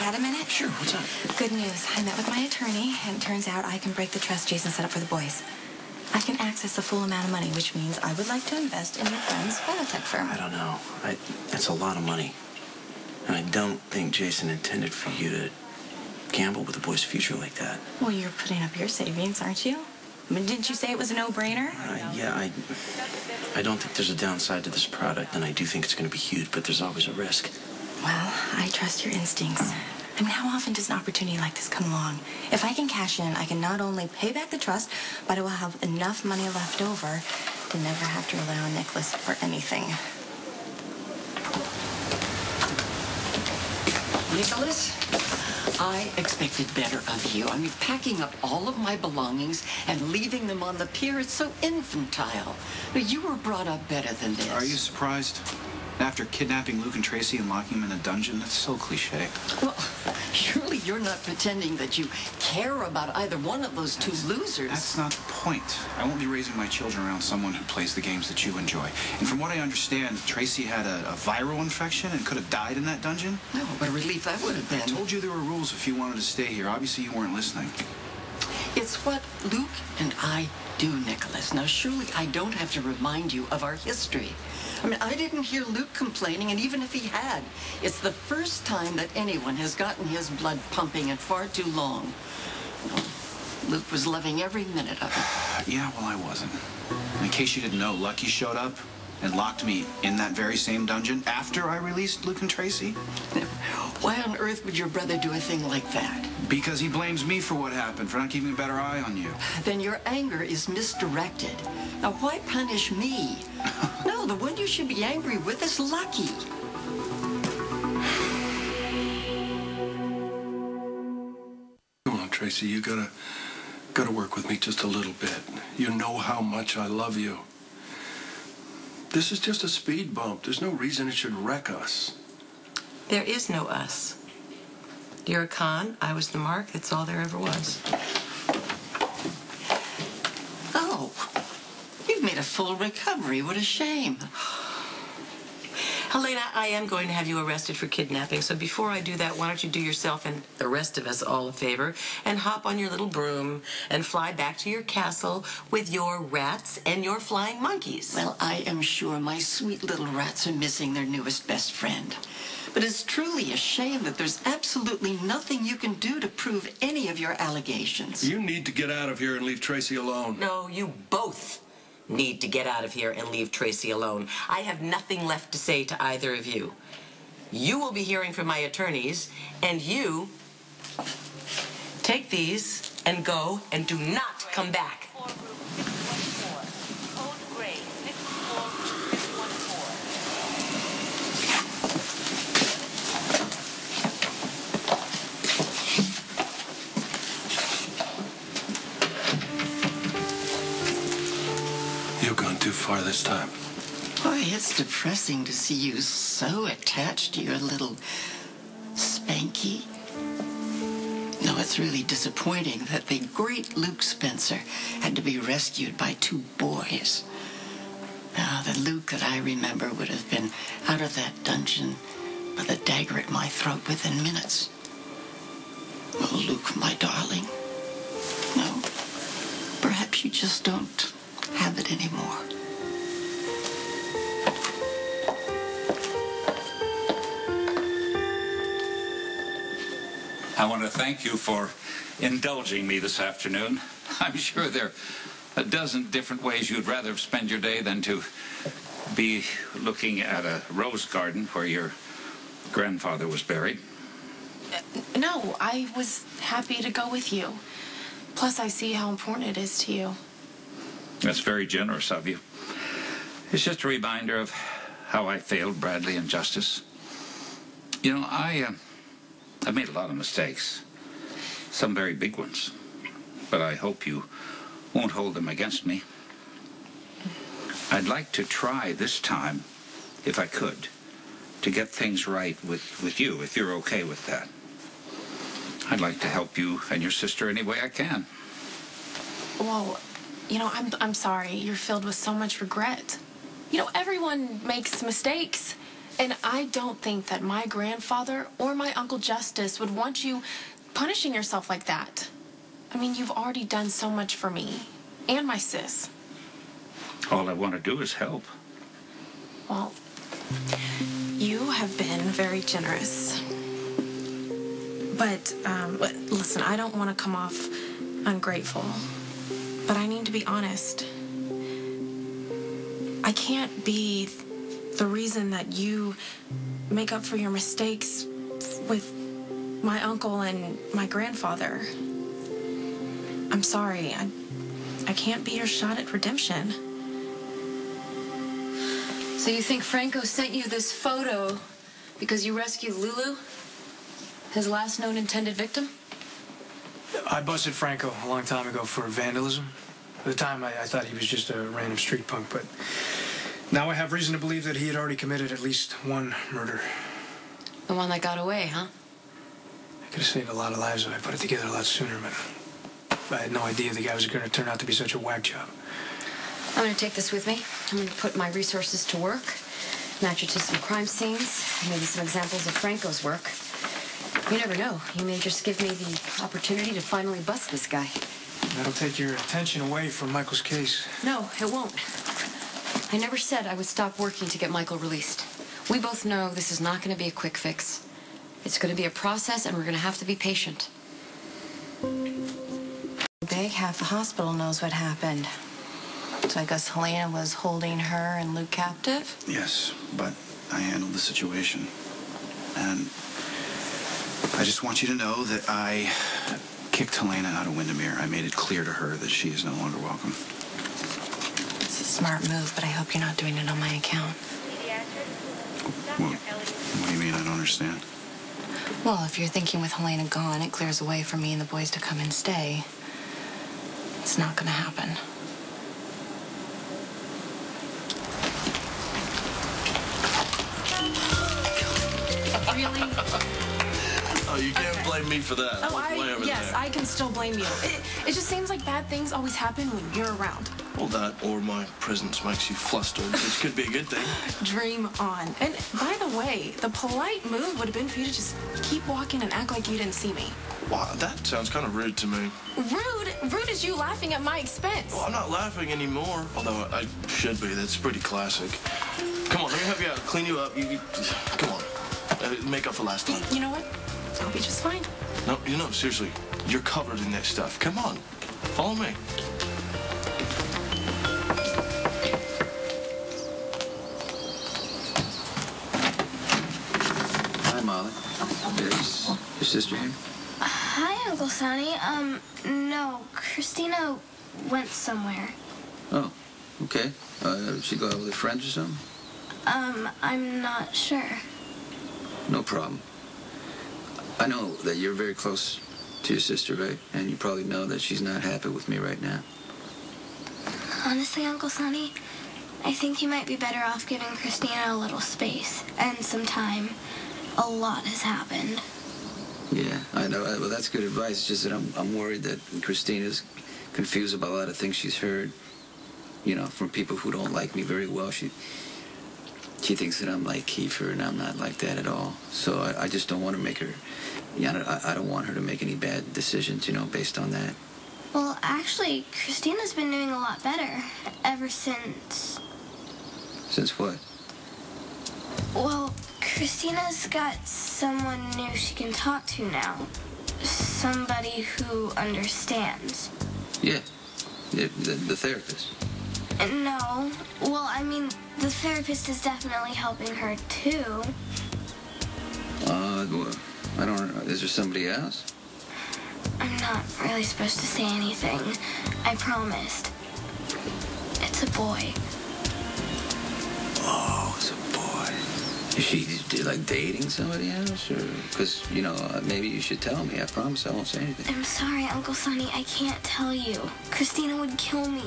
got a minute? Sure, what's up? Good news. I met with my attorney, and it turns out I can break the trust Jason set up for the boys. I can access the full amount of money, which means I would like to invest in your friend's biotech firm. I don't know. That's a lot of money. And I don't think Jason intended for you to gamble with the boys' future like that. Well, you're putting up your savings, aren't you? I mean, didn't you say it was a no-brainer? Yeah, I don't think there's a downside to this product, and I do think it's going to be huge, but there's always a risk. Well, I trust your instincts. I mean, how often does an opportunity like this come along? If I can cash in, I can not only pay back the trust, but I will have enough money left over to never have to rely on Nicholas for anything. Nicholas, I expected better of you. I mean, packing up all of my belongings and leaving them on the pier, it's so infantile. You were brought up better than this. Are you surprised? After kidnapping Luke and Tracy and locking them in a dungeon? That's so cliche. Well, surely you're not pretending that you care about either one of those two losers. That's not the point. I won't be raising my children around someone who plays the games that you enjoy. And from what I understand, Tracy had a viral infection and could have died in that dungeon. No, what a relief that would have been. I told you there were rules if you wanted to stay here. Obviously, you weren't listening. It's what Luke and I do, Nicholas. Now, surely I don't have to remind you of our history. I mean, I didn't hear Luke complaining, and even if he had, it's the first time that anyone has gotten his blood pumping in far too long. Luke was loving every minute of it. Yeah, well, I wasn't. In case you didn't know, Lucky showed up and locked me in that very same dungeon after I released Luke and Tracy. Why on earth would your brother do a thing like that? Because he blames me for what happened, for not keeping a better eye on you. Then your anger is misdirected. Now, why punish me? No, the one you should be angry with is Lucky. Come on, Tracy, you gotta work with me just a little bit. You know how much I love you. This is just a speed bump. There's no reason it should wreck us. There is no us. You're a con, I was the mark, that's all there ever was. Oh, you've made a full recovery. What a shame. Helena, I am going to have you arrested for kidnapping, so before I do that, why don't you do yourself and the rest of us all a favor and hop on your little broom and fly back to your castle with your rats and your flying monkeys. Well, I am sure my sweet little rats are missing their newest best friend. But it's truly a shame that there's absolutely nothing you can do to prove any of your allegations. You need to get out of here and leave Tracy alone. No, you both need to get out of here and leave Tracy alone. I have nothing left to say to either of you. You will be hearing from my attorneys, and you take these and go and do not come back. You've gone too far this time. Boy, it's depressing to see you so attached to your little Spanky. No, it's really disappointing that the great Luke Spencer had to be rescued by two boys. Now, the Luke that I remember would have been out of that dungeon with a dagger at my throat within minutes. Oh, Luke, my darling. No, perhaps you just don't have it anymore. I want to thank you for indulging me this afternoon. I'm sure there are a dozen different ways you'd rather spend your day than to be looking at a rose garden where your grandfather was buried. No, I was happy to go with you. Plus, I see how important it is to you. That's very generous of you. It's just a reminder of how I failed Bradley and Justice. You know, I've made a lot of mistakes, some very big ones, but I hope you won't hold them against me. I'd like to try this time, if I could, to get things right with you, if you're okay with that. I'd like to help you and your sister any way I can. Well, you know, I'm sorry. You're filled with so much regret. You know, everyone makes mistakes. And I don't think that my grandfather or my Uncle Justice would want you punishing yourself like that. I mean, you've already done so much for me and my sis. All I want to do is help. Well, you have been very generous. But listen, I don't want to come off ungrateful, but I need to be honest. I can't be the reason that you make up for your mistakes with my uncle and my grandfather. I'm sorry. I can't be your shot at redemption. So you think Franco sent you this photo because you rescued Lulu? His last known intended victim? I busted Franco a long time ago for vandalism. At the time, I thought he was just a random street punk, but now I have reason to believe that he had already committed at least one murder. The one that got away, huh? I could have saved a lot of lives if I put it together a lot sooner, but I had no idea the guy was going to turn out to be such a whack job. I'm going to take this with me. I'm going to put my resources to work, match it to some crime scenes, maybe some examples of Franco's work. You never know. You may just give me the opportunity to finally bust this guy. That'll take your attention away from Michael's case. No, it won't. I never said I would stop working to get Michael released. We both know this is not going to be a quick fix. It's going to be a process, and we're going to have to be patient. Big half the hospital knows what happened. So I guess Helena was holding her and Luke captive? Yes, but I handled the situation. And I just want you to know that I kicked Helena out of Windermere. I made it clear to her that she is no longer welcome. It's a smart move, but I hope you're not doing it on my account. What do you mean? I don't understand. Well, if you're thinking with Helena gone, it clears a way for me and the boys to come and stay. It's not going to happen. Really? Oh, you can't blame me for that. Yes, I can still blame you. It just seems like bad things always happen when you're around. Well, that or my presence makes you flustered, which could be a good thing. Dream on. And by the way, the polite move would have been for you to just keep walking and act like you didn't see me. Wow, that sounds kind of rude to me. Rude? Rude is you laughing at my expense. Well, I'm not laughing anymore, although I should be. That's pretty classic. Come on, let me help you out. Clean you up. Come on. Make up for last time. You know what? I'll be just fine. No, seriously. You're covered in that stuff. Come on. Follow me. Hi, Molly. Is your sister here? Hi, Uncle Sonny. No, Christina went somewhere. Oh, okay. Did she go out with her friends or something? I'm not sure. No problem. I know that you're very close to your sister, right? And you probably know that she's not happy with me right now. Honestly, Uncle Sonny, I think you might be better off giving Christina a little space and some time. A lot has happened. Yeah, I know. Well, that's good advice. It's just that I'm worried that Christina's confused about a lot of things she's heard, from people who don't like me very well. She thinks that I'm like Kiefer, and I'm not like that at all. So I just don't want to make her, I don't want her to make any bad decisions, based on that. Well, actually, Christina's been doing a lot better ever since... Since what? Well, Christina's got someone new she can talk to now. Somebody who understands. Yeah, the therapist. No. Well, I mean, the therapist is definitely helping her, too. I don't know. Is there somebody else? I'm not really supposed to say anything. I promised. It's a boy. Oh, it's a boy. Is she like dating somebody else? Or, because, maybe you should tell me. I promise I won't say anything. I'm sorry, Uncle Sonny. I can't tell you. Christina would kill me.